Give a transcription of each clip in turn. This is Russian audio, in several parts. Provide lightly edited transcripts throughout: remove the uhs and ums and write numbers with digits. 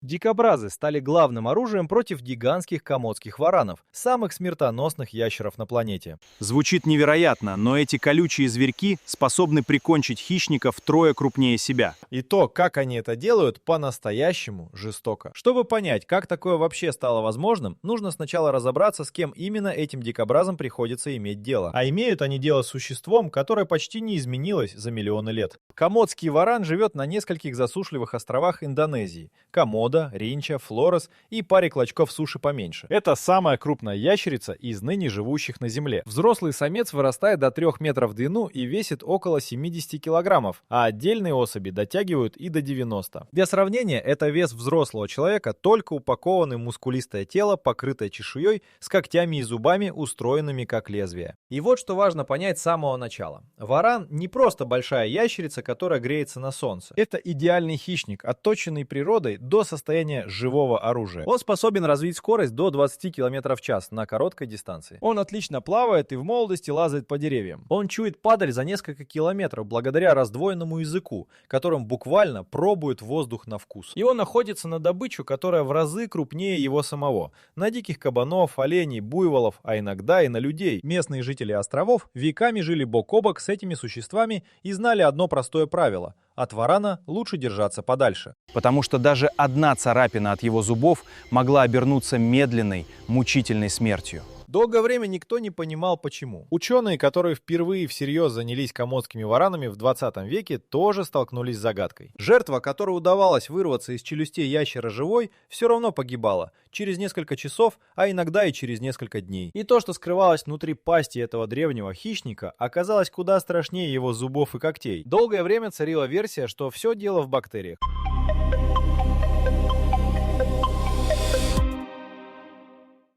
Дикобразы стали главным оружием против гигантских комодских варанов, самых смертоносных ящеров на планете. Звучит невероятно, но эти колючие зверьки способны прикончить хищников втрое крупнее себя. И то, как они это делают, по-настоящему жестоко. Чтобы понять, как такое вообще стало возможным, нужно сначала разобраться, с кем именно этим дикобразам приходится иметь дело. А имеют они дело с существом, которое почти не изменилось за миллионы лет. Комодский варан живет на нескольких засушливых островах Индонезии. Комодо, Ринча, Флорес и паре клочков суши поменьше. Это самая крупная ящерица из ныне живущих на Земле. Взрослый самец вырастает до 3 метров в длину и весит около 70 килограммов, а отдельные особи дотягивают и до 90. Для сравнения, это вес взрослого человека, только упакованный в мускулистое тело, покрытое чешуей, с когтями и зубами, устроенными как лезвия. И вот что важно понять с самого начала. Варан не просто большая ящерица, которая греется на солнце. Это идеальный хищник, отточенный природой до состояния живого оружия. Он способен развить скорость до 20 км в час на короткой дистанции. Он отлично плавает и в молодости лазает по деревьям. Он чует падаль за несколько километров благодаря раздвоенному языку, которым буквально пробует воздух на вкус. И он охотится на добычу, которая в разы крупнее его самого. На диких кабанов, оленей, буйволов, а иногда и на людей. Местные жители островов веками жили бок о бок с этими существами и знали одно простое правило: от варана лучше держаться подальше. Потому что даже одна царапина от его зубов могла обернуться медленной, мучительной смертью. Долгое время никто не понимал, почему. Ученые, которые впервые всерьез занялись комодскими варанами в 20 веке, тоже столкнулись с загадкой. Жертва, которой удавалось вырваться из челюстей ящера живой, все равно погибала через несколько часов, а иногда и через несколько дней. И то, что скрывалось внутри пасти этого древнего хищника, оказалось куда страшнее его зубов и когтей. Долгое время царила версия, что все дело в бактериях.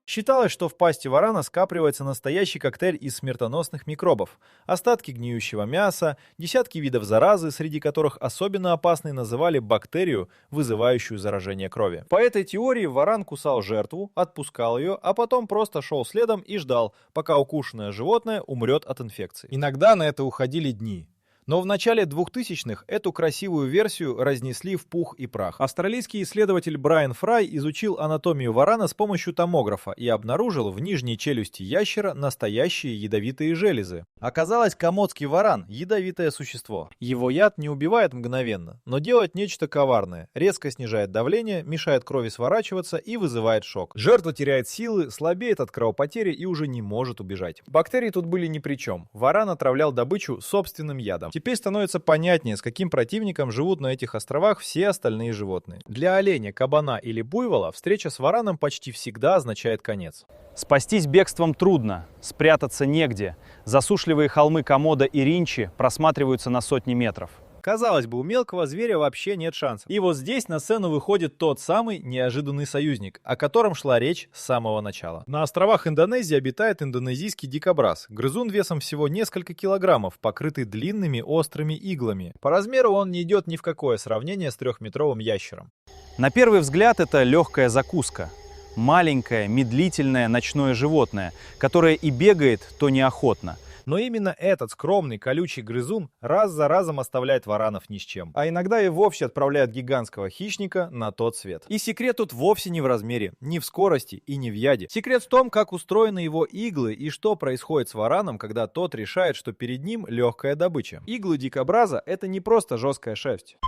Считалось, что в пасти варана скапливается настоящий коктейль из смертоносных микробов. Остатки гниющего мяса, десятки видов заразы, среди которых особенно опасной называли бактерию, вызывающую заражение крови. По этой теории варан кусал жертву, отпускал ее, а потом просто шел следом и ждал, пока укушенное животное умрет от инфекции. Иногда на это уходили дни. Но в начале 2000-х эту красивую версию разнесли в пух и прах. Австралийский исследователь Брайан Фрай изучил анатомию варана с помощью томографа и обнаружил в нижней челюсти ящера настоящие ядовитые железы. Оказалось, комодский варан – ядовитое существо. Его яд не убивает мгновенно, но делает нечто коварное. Резко снижает давление, мешает крови сворачиваться и вызывает шок. Жертва теряет силы, слабеет от кровопотери и уже не может убежать. Бактерии тут были ни при чем. Варан отравлял добычу собственным ядом. Теперь становится понятнее, с каким противником живут на этих островах все остальные животные. Для оленя, кабана или буйвола встреча с вараном почти всегда означает конец. Спастись бегством трудно, спрятаться негде. Засушливые холмы Комодо и Ринчи просматриваются на сотни метров. Казалось бы, у мелкого зверя вообще нет шансов. И вот здесь на сцену выходит тот самый неожиданный союзник, о котором шла речь с самого начала. На островах Индонезии обитает индонезийский дикобраз. Грызун весом всего несколько килограммов, покрытый длинными острыми иглами. По размеру он не идет ни в какое сравнение с 3-метровым ящером. На первый взгляд это легкая закуска. Маленькое, медлительное ночное животное, которое и бегает, то неохотно. Но именно этот скромный, колючий грызун раз за разом оставляет варанов ни с чем. А иногда и вовсе отправляет гигантского хищника на тот свет. И секрет тут вовсе не в размере, не в скорости и не в яде. Секрет в том, как устроены его иглы и что происходит с вараном, когда тот решает, что перед ним легкая добыча. Иглы дикобраза – это не просто жесткая шерсть.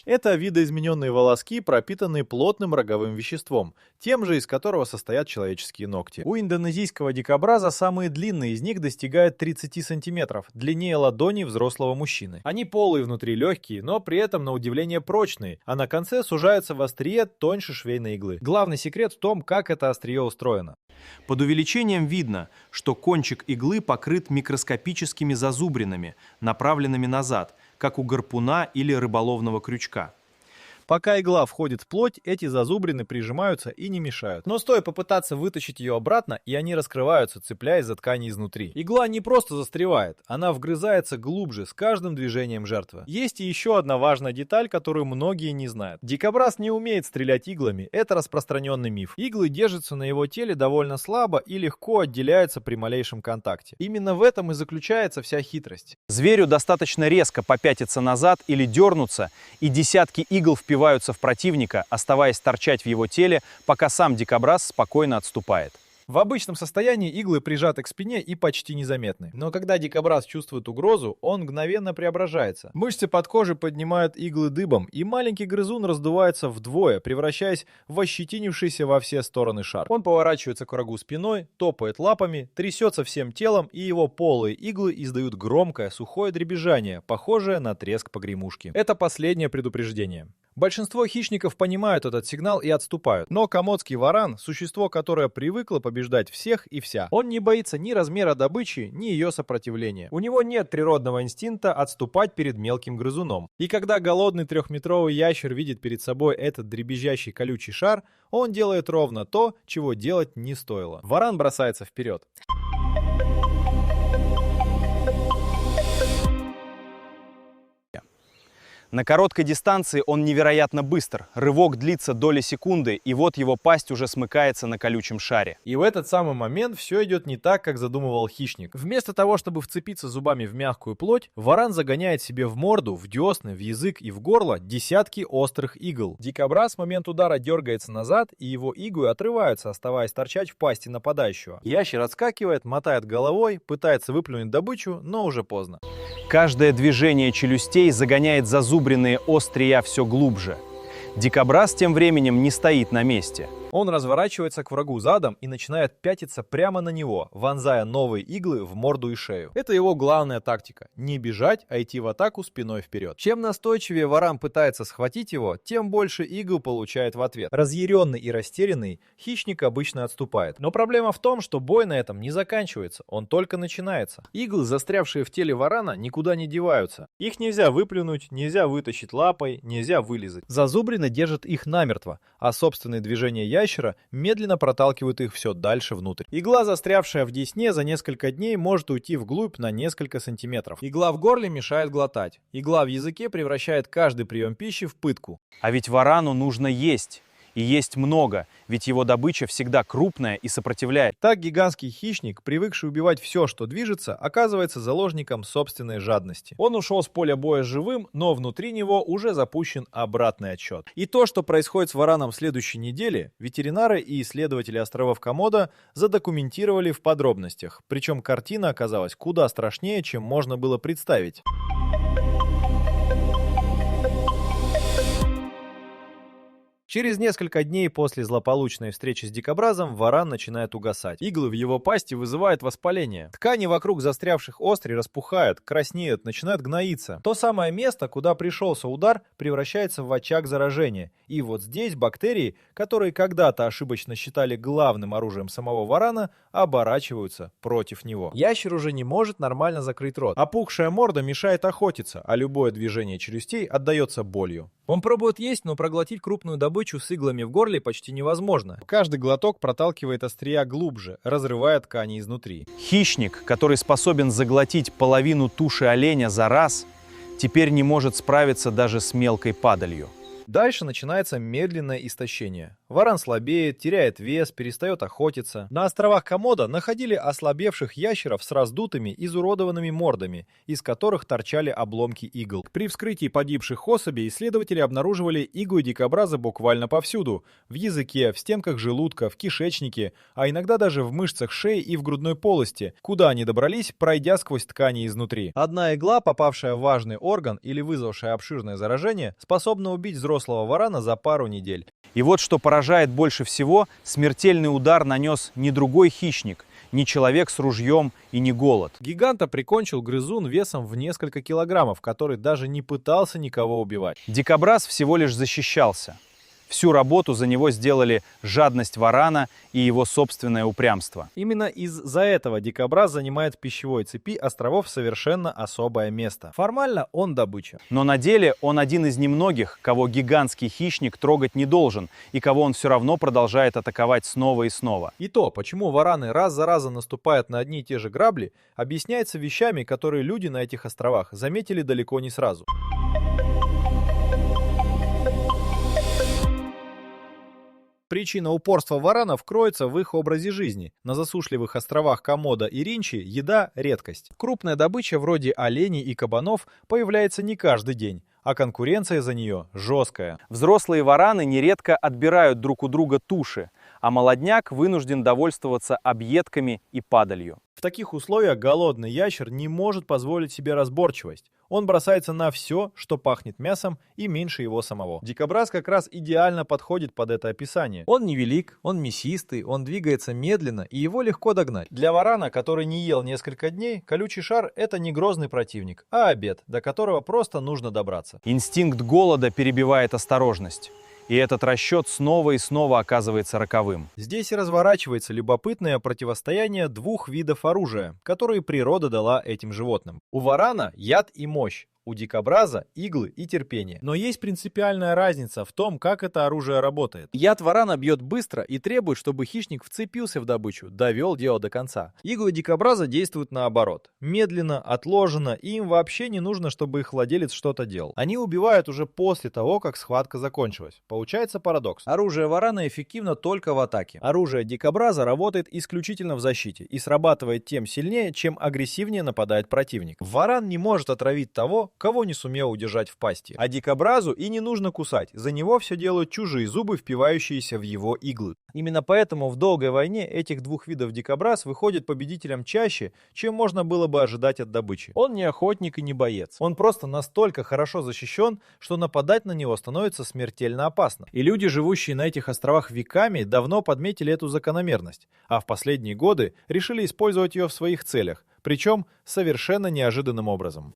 Это видоизмененные волоски, пропитанные плотным роговым веществом, тем же, из которого состоят человеческие ногти. У индонезийского дикобраза самые длинные из них достигают 30 сантиметров, длиннее ладони взрослого мужчины. Они полые внутри, легкие, но при этом на удивление прочные, а на конце сужаются в острие тоньше швейной иглы. Главный секрет в том, как это острие устроено. Под увеличением видно, что кончик иглы покрыт микроскопическими зазубринами, направленными назад, как у гарпуна или рыболовного крючка. Пока игла входит в плоть, эти зазубрины прижимаются и не мешают. Но стоит попытаться вытащить ее обратно, и они раскрываются, цепляясь за ткани изнутри. Игла не просто застревает, она вгрызается глубже с каждым движением жертвы. Есть и еще одна важная деталь, которую многие не знают. Дикобраз не умеет стрелять иглами, это распространенный миф. Иглы держатся на его теле довольно слабо и легко отделяются при малейшем контакте. Именно в этом и заключается вся хитрость. Зверю достаточно резко попятиться назад или дернуться, и десятки игл впиваются в противника, оставаясь торчать в его теле, пока сам дикобраз спокойно отступает. В обычном состоянии иглы прижаты к спине и почти незаметны. Но когда дикобраз чувствует угрозу, он мгновенно преображается. Мышцы под кожей поднимают иглы дыбом, и маленький грызун раздувается вдвое, превращаясь в ощетинившийся во все стороны шар. Он поворачивается к врагу спиной, топает лапами, трясется всем телом, и его полые иглы издают громкое сухое дребезжание, похожее на треск погремушки. Это последнее предупреждение. Большинство хищников понимают этот сигнал и отступают. Но комодский варан – существо, которое привыкло побеждать всех и вся. Он не боится ни размера добычи, ни ее сопротивления. У него нет природного инстинкта отступать перед мелким грызуном. И когда голодный трехметровый ящер видит перед собой этот дребезжащий колючий шар, он делает ровно то, чего делать не стоило. Варан бросается вперед. На короткой дистанции он невероятно быстр. Рывок длится доли секунды, и вот его пасть уже смыкается на колючем шаре. И в этот самый момент все идет не так, как задумывал хищник. Вместо того, чтобы вцепиться зубами в мягкую плоть, варан загоняет себе в морду, в десны, в язык и в горло десятки острых игл. Дикобраз в момент удара дергается назад, и его иглы отрываются, оставаясь торчать в пасти нападающего. Ящер отскакивает, мотает головой, пытается выплюнуть добычу, но уже поздно. Каждое движение челюстей загоняет зазубренные острия все глубже. Дикобраз тем временем не стоит на месте. Он разворачивается к врагу задом и начинает пятиться прямо на него, вонзая новые иглы в морду и шею. Это его главная тактика – не бежать, а идти в атаку спиной вперед. Чем настойчивее варан пытается схватить его, тем больше игл получает в ответ. Разъяренный и растерянный, хищник обычно отступает. Но проблема в том, что бой на этом не заканчивается, он только начинается. Иглы, застрявшие в теле варана, никуда не деваются. Их нельзя выплюнуть, нельзя вытащить лапой, нельзя вылизать. Зазубрины держат их намертво, а собственные движения ящера медленно проталкивают их все дальше внутрь. Игла, застрявшая в десне, за несколько дней может уйти вглубь на несколько сантиметров. Игла в горле мешает глотать. Игла в языке превращает каждый прием пищи в пытку. А ведь варану нужно есть. И есть много, ведь его добыча всегда крупная и сопротивляет. Так гигантский хищник, привыкший убивать все, что движется, оказывается заложником собственной жадности. Он ушел с поля боя живым, но внутри него уже запущен обратный отсчет. И то, что происходит с вараном в следующей неделе, ветеринары и исследователи островов Комодо задокументировали в подробностях. Причем картина оказалась куда страшнее, чем можно было представить. Через несколько дней после злополучной встречи с дикобразом варан начинает угасать. Иглы в его пасти вызывают воспаление. Ткани вокруг застрявших острий распухают, краснеют, начинают гноиться. То самое место, куда пришелся удар, превращается в очаг заражения. И вот здесь бактерии, которые когда-то ошибочно считали главным оружием самого варана, оборачиваются против него. Ящер уже не может нормально закрыть рот. Опухшая морда мешает охотиться, а любое движение челюстей отдается болью. Он пробует есть, но проглотить крупную добычу с иглами в горле почти невозможно. Каждый глоток проталкивает острия глубже, разрывая ткани изнутри. Хищник, который способен заглотить половину туши оленя за раз, теперь не может справиться даже с мелкой падалью. Дальше начинается медленное истощение. Варан слабеет, теряет вес, перестает охотиться. На островах Комодо находили ослабевших ящеров с раздутыми, изуродованными мордами, из которых торчали обломки игл. При вскрытии погибших особей исследователи обнаруживали иглы дикобраза буквально повсюду. В языке, в стенках желудка, в кишечнике, а иногда даже в мышцах шеи и в грудной полости, куда они добрались, пройдя сквозь ткани изнутри. Одна игла, попавшая в важный орган или вызвавшая обширное заражение, способна убить взрослого варана за пару недель. И вот что поражает больше всего, смертельный удар нанес не другой хищник, не человек с ружьем и не голод. Гиганта прикончил грызун весом в несколько килограммов, который даже не пытался никого убивать. Дикобраз всего лишь защищался. Всю работу за него сделали жадность варана и его собственное упрямство. Именно из-за этого дикобраз занимает в пищевой цепи островов совершенно особое место. Формально он добыча. Но на деле он один из немногих, кого гигантский хищник трогать не должен, и кого он все равно продолжает атаковать снова и снова. И то, почему вараны раз за разом наступают на одни и те же грабли, объясняется вещами, которые люди на этих островах заметили далеко не сразу. Причина упорства варанов кроется в их образе жизни. На засушливых островах Комодо и Ринчи еда – редкость. Крупная добыча вроде оленей и кабанов появляется не каждый день, а конкуренция за нее жесткая. Взрослые вараны нередко отбирают друг у друга туши, а молодняк вынужден довольствоваться объедками и падалью. В таких условиях голодный ящер не может позволить себе разборчивость. Он бросается на все, что пахнет мясом, и меньше его самого. Дикобраз как раз идеально подходит под это описание. Он невелик, он мясистый, он двигается медленно, и его легко догнать. Для варана, который не ел несколько дней, колючий шар – это не грозный противник, а обед, до которого просто нужно добраться. Инстинкт голода перебивает осторожность. И этот расчет снова и снова оказывается роковым. Здесь и разворачивается любопытное противостояние двух видов оружия, которые природа дала этим животным. У варана яд и мощь, у дикобраза иглы и терпение. Но есть принципиальная разница в том, как это оружие работает. Яд варана бьет быстро и требует, чтобы хищник вцепился в добычу, довел дело до конца. Иглы дикобраза действуют наоборот. Медленно, отложено, и им вообще не нужно, чтобы их владелец что-то делал. Они убивают уже после того, как схватка закончилась. Получается парадокс. Оружие варана эффективно только в атаке. Оружие дикобраза работает исключительно в защите и срабатывает тем сильнее, чем агрессивнее нападает противник. Варан не может отравить того, кого не сумел удержать в пасти. А дикобразу и не нужно кусать, за него все делают чужие зубы, впивающиеся в его иглы. Именно поэтому в долгой войне этих двух видов дикобраз выходит победителем чаще, чем можно было бы ожидать от добычи. Он не охотник и не боец. Он просто настолько хорошо защищен, что нападать на него становится смертельно опасно. И люди, живущие на этих островах веками, давно подметили эту закономерность, а в последние годы решили использовать ее в своих целях, причем совершенно неожиданным образом.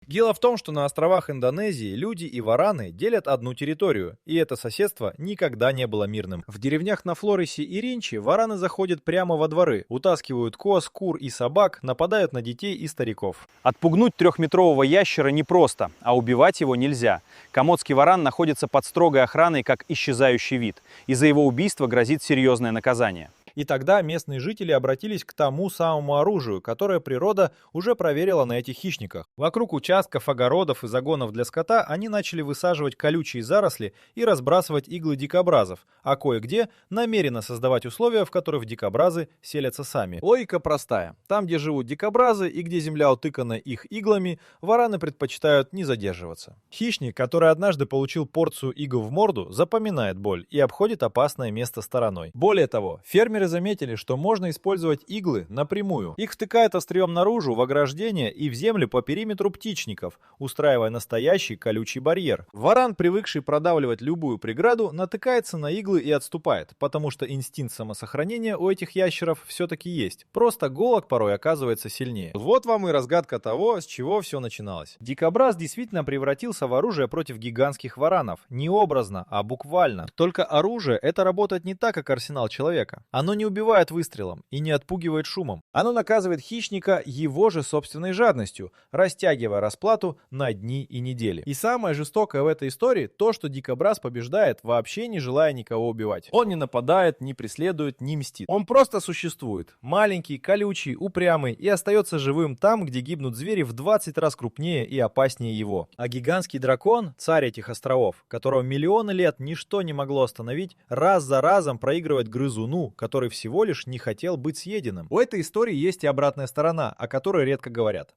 Дело в том, что на островах Индонезии люди и вараны делят одну территорию, и это соседство никогда не было мирным. В деревнях на Флорисе и Ринчи вараны заходят прямо во дворы, утаскивают коз, кур и собак, нападают на детей и стариков. Отпугнуть трехметрового ящера непросто, а убивать его нельзя. Комодский варан находится под строгой охраной как исчезающий вид, и за его убийство грозит серьезное наказание. И тогда местные жители обратились к тому самому оружию, которое природа уже проверила на этих хищниках. Вокруг участков, огородов и загонов для скота они начали высаживать колючие заросли и разбрасывать иглы дикобразов, а кое-где намеренно создавать условия, в которых дикобразы селятся сами. Логика простая. Там, где живут дикобразы и где земля утыкана их иглами, вараны предпочитают не задерживаться. Хищник, который однажды получил порцию игл в морду, запоминает боль и обходит опасное место стороной. Более того, фермеры заметили, что можно использовать иглы напрямую. Их втыкают острием наружу в ограждение и в землю по периметру птичников, устраивая настоящий колючий барьер. Варан, привыкший продавливать любую преграду, натыкается на иглы и отступает, потому что инстинкт самосохранения у этих ящеров все-таки есть. Просто голод порой оказывается сильнее. Вот вам и разгадка того, с чего все начиналось. Дикобраз действительно превратился в оружие против гигантских варанов. Не образно, а буквально. Только оружие это работает не так, как арсенал человека. Оно не убивает выстрелом и не отпугивает шумом. Оно наказывает хищника его же собственной жадностью, растягивая расплату на дни и недели. И самое жестокое в этой истории то, что дикобраз побеждает, вообще не желая никого убивать. Он не нападает, не преследует, не мстит. Он просто существует. Маленький, колючий, упрямый и остается живым там, где гибнут звери в 20 раз крупнее и опаснее его. А гигантский дракон, царь этих островов, которого миллионы лет ничто не могло остановить, раз за разом проигрывает грызуну, который всего лишь не хотел быть съеденным. У этой истории есть и обратная сторона, о которой редко говорят.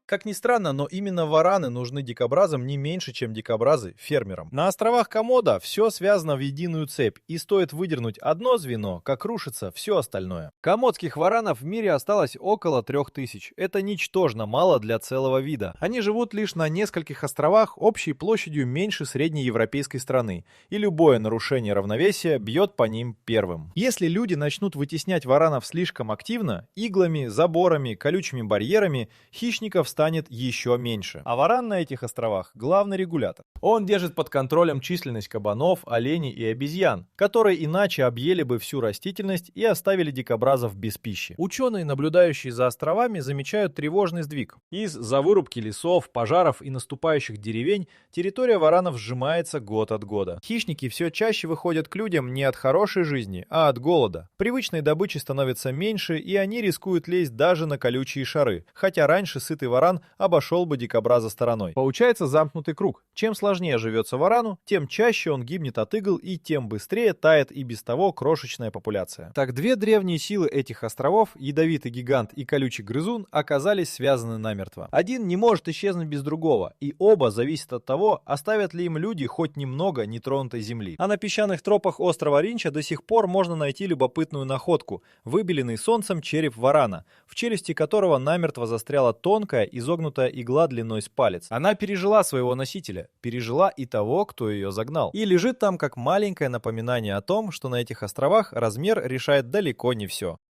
Как ни странно, но именно вараны нужны дикобразам не меньше, чем дикобразы фермерам. На островах Комодо все связано в единую цепь, и стоит выдернуть одно звено, как рушится все остальное. Комодских варанов в мире осталось около 3000. Это ничтожно мало для целого вида. Они живут лишь на нескольких островах общей площадью меньше среднеевропейской страны, и любое нарушение равновесия бьет по ним первым. Если люди начнут вытеснять варанов слишком активно, иглами, заборами, колючими барьерами, хищников станет еще меньше. А варан на этих островах — главный регулятор. Он держит под контролем численность кабанов, оленей и обезьян, которые иначе объели бы всю растительность и оставили дикобразов без пищи. Ученые, наблюдающие за островами, замечают тревожный сдвиг. Из-за вырубки лесов, пожаров и наступающих деревень территория варанов сжимается год от года. Хищники все чаще выходят к людям не от хорошей жизни, а от голода. Привычной добычи становится меньше, и они рискуют лезть даже на колючие шары, хотя раньше сытый варан обошел бы дикобраза стороной. Получается замкнутый круг. Чем сложнее живется варану, тем чаще он гибнет от игл, и тем быстрее тает и без того крошечная популяция. Так две древние силы этих островов, ядовитый гигант и колючий грызун, оказались связаны намертво. Один не может исчезнуть без другого, и оба зависят от того, оставят ли им люди хоть немного нетронутой земли. А на песчаных тропах острова Ринча до сих пор можно найти любопытную находку – выбеленный солнцем череп варана, в челюсти которого намертво застряла тонкая изогнутая игла длиной с палец. Она пережила своего носителя, пережила и того, кто ее загнал. И лежит там как маленькое напоминание о том, что на этих островах размер решает далеко не все.